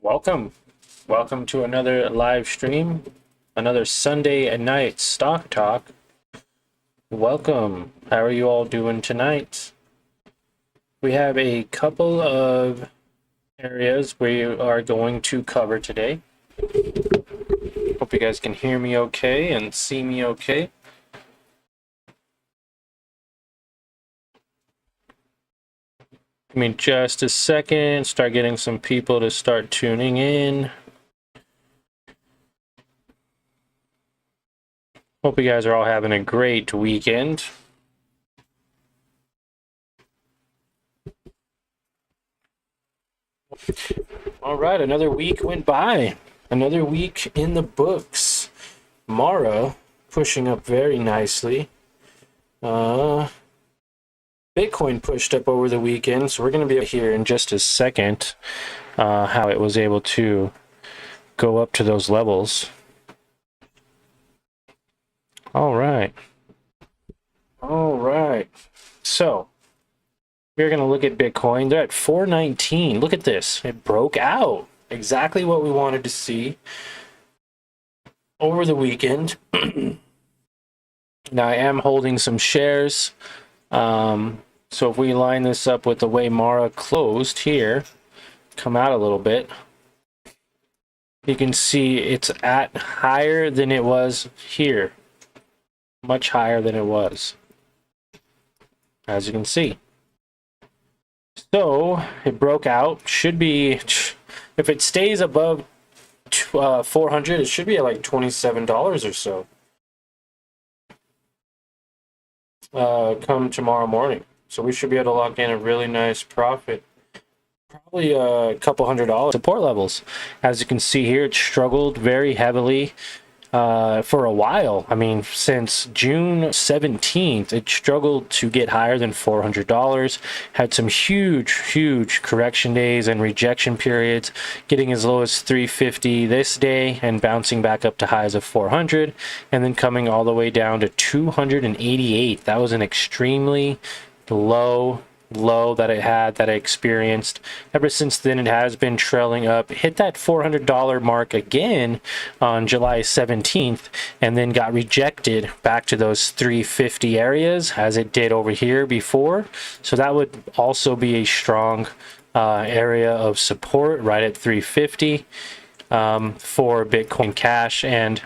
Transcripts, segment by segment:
Welcome to another live stream, another Sunday at night stock talk. Welcome. How are you all doing tonight? We have a couple of areas we are going to cover today. Hope you guys can hear me okay and see me okay. Give me just a second, start getting some people to start tuning in. Hope you guys are all having a great weekend. All right, another week went by. Another week in the books. Mara pushing up very nicely. Bitcoin pushed up over the weekend, so we're going to be here in just a second how it was able to go up to those levels. All right. So we're going to look at Bitcoin. They're at 419. Look at this. It broke out. Exactly what we wanted to see over the weekend. Now I am holding some shares. So if we line this up with the way Mara closed here, come out a little bit, you can see it's at higher than it was here. Much higher than it was, as you can see. So it broke out. Should be, if it stays above 400, it should be at like $27 or so come tomorrow morning. So we should be able to lock in a really nice profit. Probably a couple $100 support levels. As you can see here, it struggled very heavily for a while. I mean, since June 17th, it struggled to get higher than $400. Had some huge correction days and rejection periods, getting as low as 350 this day and bouncing back up to highs of 400, and then coming all the way down to 288. That was an extremely low that it experienced. Ever since then, it has been trailing up. Hit that $400 mark again on July 17th, and then got rejected back to those 350 areas as it did over here before. So that would also be a strong area of support right at 350 for Bitcoin Cash. And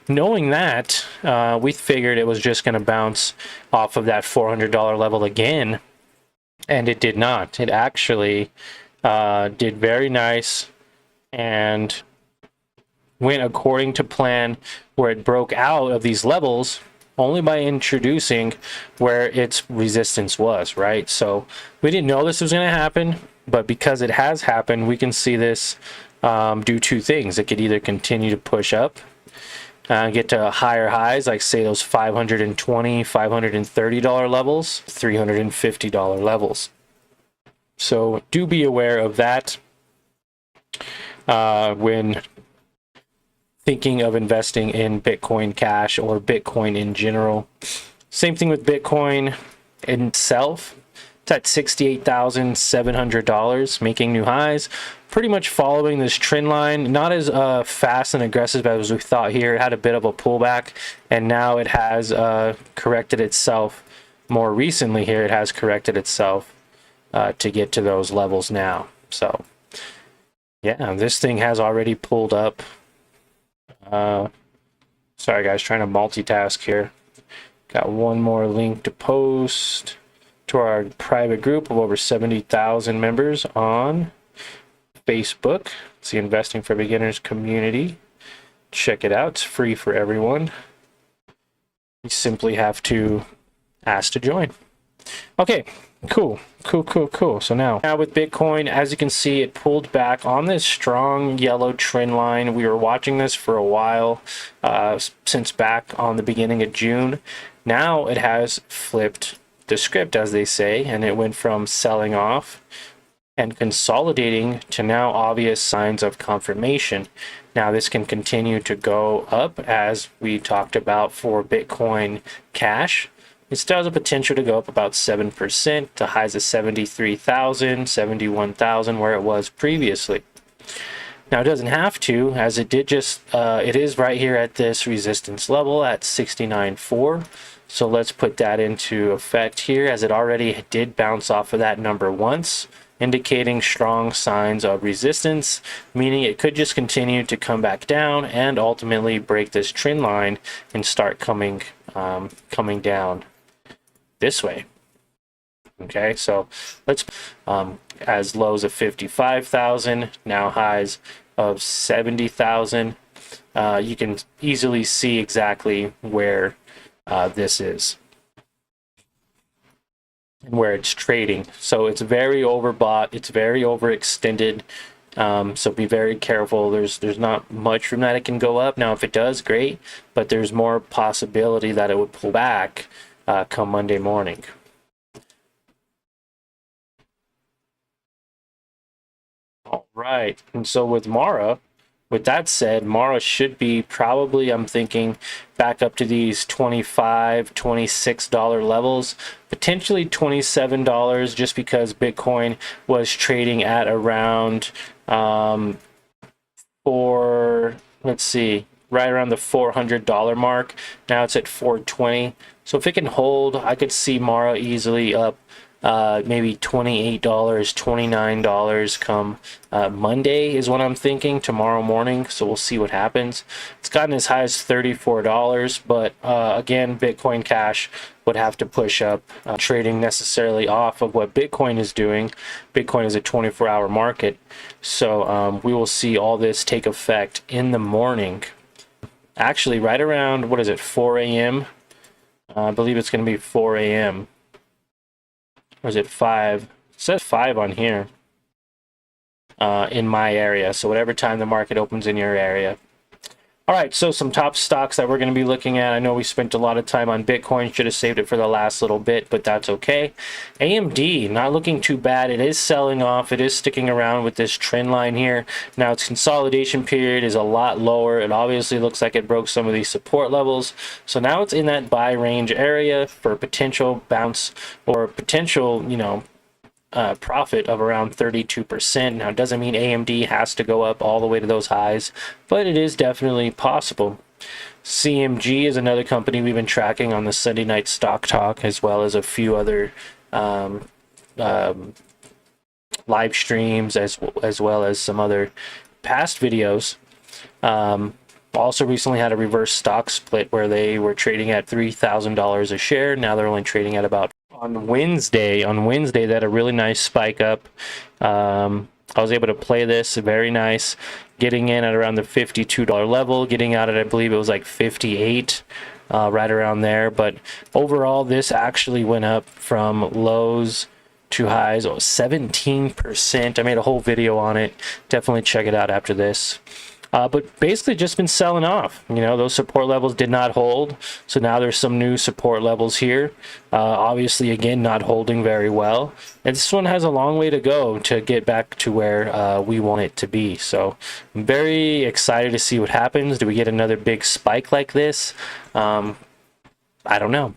knowing that, we figured it was just going to bounce off of that $400 level again. And it did not. It actually did very nice and went according to plan, where it broke out of these levels only by introducing where its resistance was, right? So we didn't know this was going to happen, but because it has happened, we can see this do two things. It could either continue to push up, get to higher highs, like say those $520, $530 levels, $350 levels. So do be aware of that when thinking of investing in Bitcoin Cash or Bitcoin in general. Same thing with Bitcoin itself. It's at $68,700, making new highs. Pretty much following this trend line, not as fast and aggressive as we thought here. It had a bit of a pullback, and now it has corrected itself more recently here. It has corrected itself to get to those levels now. So yeah, this thing has already pulled up. Sorry guys, trying to multitask here. Got one more link to post to our private group of over 70,000 members on Facebook. It's the Investing for Beginners community. Check it out. It's free for everyone. You simply have to ask to join. Okay, cool. So now with Bitcoin, as you can see, it pulled back on this strong yellow trend line. We were watching this for a while, since back on the beginning of June. Now it has flipped the script, as they say, and it went from selling off and consolidating to now obvious signs of confirmation. Now this can continue to go up, as we talked about for Bitcoin Cash. It still has a potential to go up about 7% to highs of 73,000, 71,000, where it was previously. Now it doesn't have to, as it did just, it is right here at this resistance level at 69.4. So let's put that into effect here, as it already did bounce off of that number once, indicating strong signs of resistance, meaning it could just continue to come back down and ultimately break this trend line and start coming down this way. Okay, so let's as lows of 55,000, now highs of 70,000. You can easily see exactly where this is and where it's trading. So it's very overbought, it's very overextended. So be very careful. There's not much room that it can go up. Now if it does, great, but there's more possibility that it would pull back come Monday morning. All right, and so with Mara, with that said, Mara should be probably, I'm thinking, back up to these $25, $26 levels, potentially $27, just because Bitcoin was trading at around let's see, right around the $400 mark. Now it's at $420. So if it can hold, I could see Mara easily up maybe $28, $29 come Monday is what I'm thinking, tomorrow morning. So we'll see what happens. It's gotten as high as $34, but again, Bitcoin Cash would have to push up, trading necessarily off of what Bitcoin is doing. Bitcoin is a 24-hour market, so we will see all this take effect in the morning. Actually, right around, what is it, 4 a.m.? I believe it's going to be 4 a.m. Or is it 5? It says 5 on here in my area. So whatever time the market opens in your area. All right, so some top stocks that we're going to be looking at. I know we spent a lot of time on Bitcoin. Should have saved it for the last little bit, but that's okay. AMD, not looking too bad. It is selling off. It is sticking around with this trend line here. Now, its consolidation period is a lot lower. It obviously looks like it broke some of these support levels. So now it's in that buy range area for potential bounce or potential, you know, profit of around 32%. Now, it doesn't mean AMD has to go up all the way to those highs, but it is definitely possible. CMG is another company we've been tracking on the Sunday night stock talk, as well as a few other live streams, as well as some other past videos. Also recently had a reverse stock split where they were trading at $3,000 a share. Now they're only trading at about, on Wednesday, they had a really nice spike up. I was able to play this, very nice, getting in at around the $52 level, getting out at, I believe it was like 58, right around there. But overall, this actually went up from lows to highs, 17%. I made a whole video on it. Definitely check it out after this. But basically just been selling off. You know, those support levels did not hold. So now there's some new support levels here. Obviously, again, not holding very well. And this one has a long way to go to get back to where we want it to be. So I'm very excited to see what happens. Do we get another big spike like this? I don't know.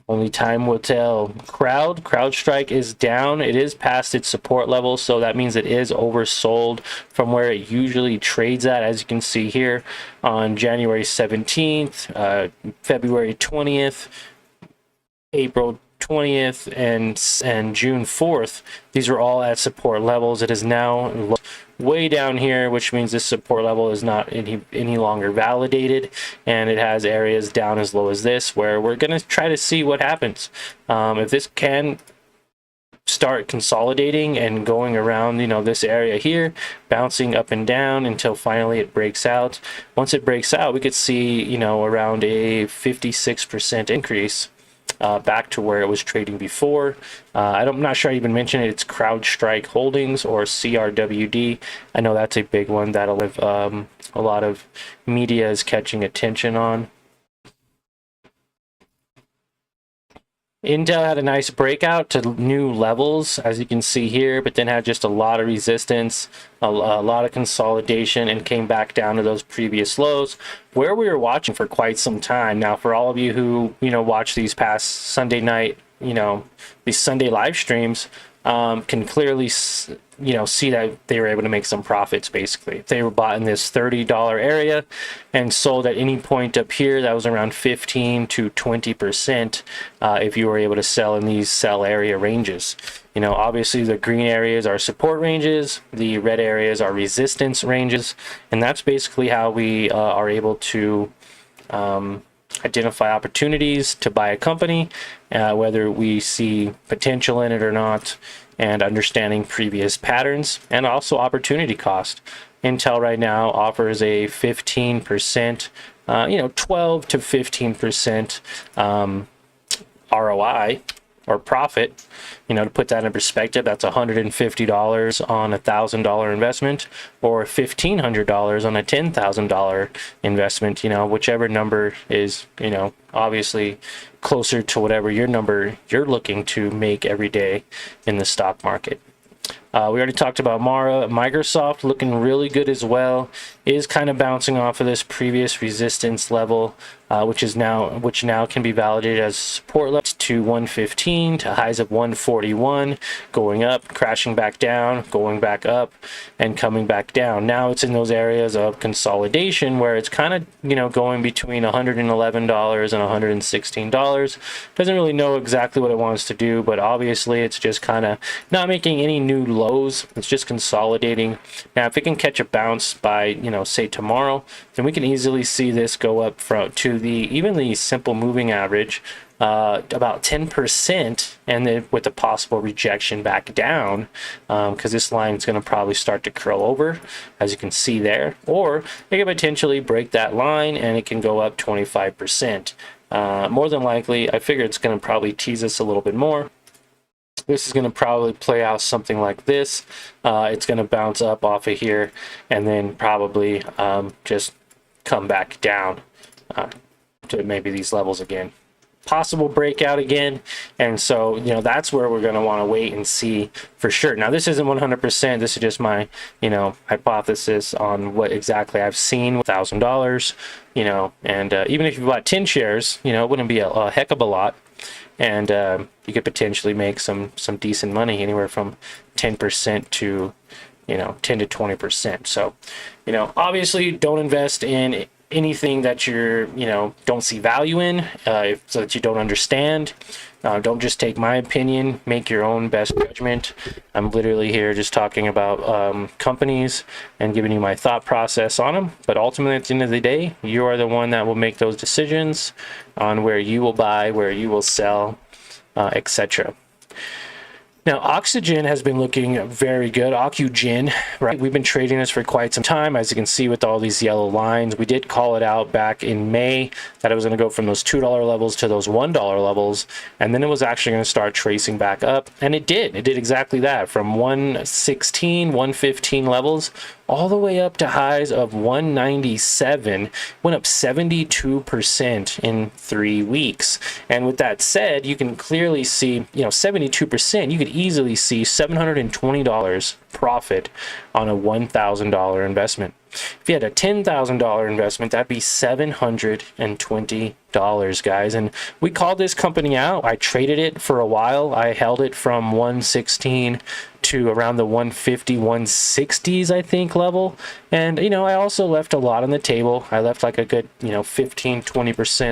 Only time will tell. CrowdStrike is down. It is past its support level, so that means it is oversold from where it usually trades at, as you can see here on January 17th, February 20th, April 20th, and June 4th. These are all at support levels. It is now way down here, which means this support level is not any longer validated, and it has areas down as low as this, where we're going to try to see what happens. If this can start consolidating and going around, you know, this area here, bouncing up and down until finally it breaks out. Once it breaks out, we could see, you know, around a 56% increase back to where it was trading before. I'm not sure I even mentioned it. It's CrowdStrike Holdings, or CRWD. I know that's a big one that a lot of media is catching attention on. Intel had a nice breakout to new levels, as you can see here, but then had just a lot of resistance, a lot of consolidation, and came back down to those previous lows where we were watching for quite some time. Now, for all of you who, you know, watch these past Sunday night these Sunday live streams, can clearly see that they were able to make some profits. Basically, if they were bought in this $30 area and sold at any point up here, that was around 15 to 20%. If you were able to sell in these sell area ranges. Obviously the green areas are support ranges, the red areas are resistance ranges, and that's basically how we are able to identify opportunities to buy a company, whether we see potential in it or not, and understanding previous patterns and also opportunity cost. Intel right now offers a 15%, 12 to 15% ROI or profit. To put that in perspective, that's $150 on a $1,000 investment, or $1,500 on a $10,000 investment. Whichever number is, obviously closer to whatever your number you're looking to make every day in the stock market. We already talked about Microsoft looking really good as well. Is kind of bouncing off of this previous resistance level, which now can be validated as support level to 115 to highs of 141, going up, crashing back down, going back up, and coming back down. Now it's in those areas of consolidation where it's kind of going between $111 and $116. Doesn't really know exactly what it wants to do, but obviously it's just kind of not making any new lows. It's just consolidating. Now if it can catch a bounce by say tomorrow, then we can easily see this go up to even the simple moving average, about 10%, and then with a possible rejection back down, because this line is going to probably start to curl over, as you can see there, or it can potentially break that line and it can go up 25%. More than likely, I figure it's going to probably tease us a little bit more. This is going to probably play out something like this. It's going to bounce up off of here and then probably just come back down to maybe these levels again. Possible breakout again, and so that's where we're going to want to wait and see for sure. Now this isn't 100%. This is just my hypothesis on what exactly I've seen with $1,000. And even if you bought 10 shares, it wouldn't be a heck of a lot. And you could potentially make some decent money, anywhere from 10% to 10 to 20%. So obviously don't invest in anything that you're don't see value in, so that you don't understand. Don't just take my opinion, make your own best judgment. I'm literally here just talking about companies and giving you my thought process on them, but ultimately at the end of the day, you are the one that will make those decisions on where you will buy, where you will sell, etc. Now, Oxygen has been looking very good. Oxygen, right? We've been trading this for quite some time, as you can see with all these yellow lines. We did call it out back in May that it was going to go from those $2 levels to those $1 levels, and then it was actually going to start tracing back up, and it did. It did exactly that, from 116, 115 levels all the way up to highs of 197, went up 72% in 3 weeks. And with that said, you can clearly see, 72%, you could easily see $720 profit on a $1,000 investment. If you had a $10,000 investment, that'd be $720, guys. And we called this company out. I traded it for a while. I held it from 116 to around the 150, 160s, I think, level. And, I also left a lot on the table. I left like a good, 15, 20%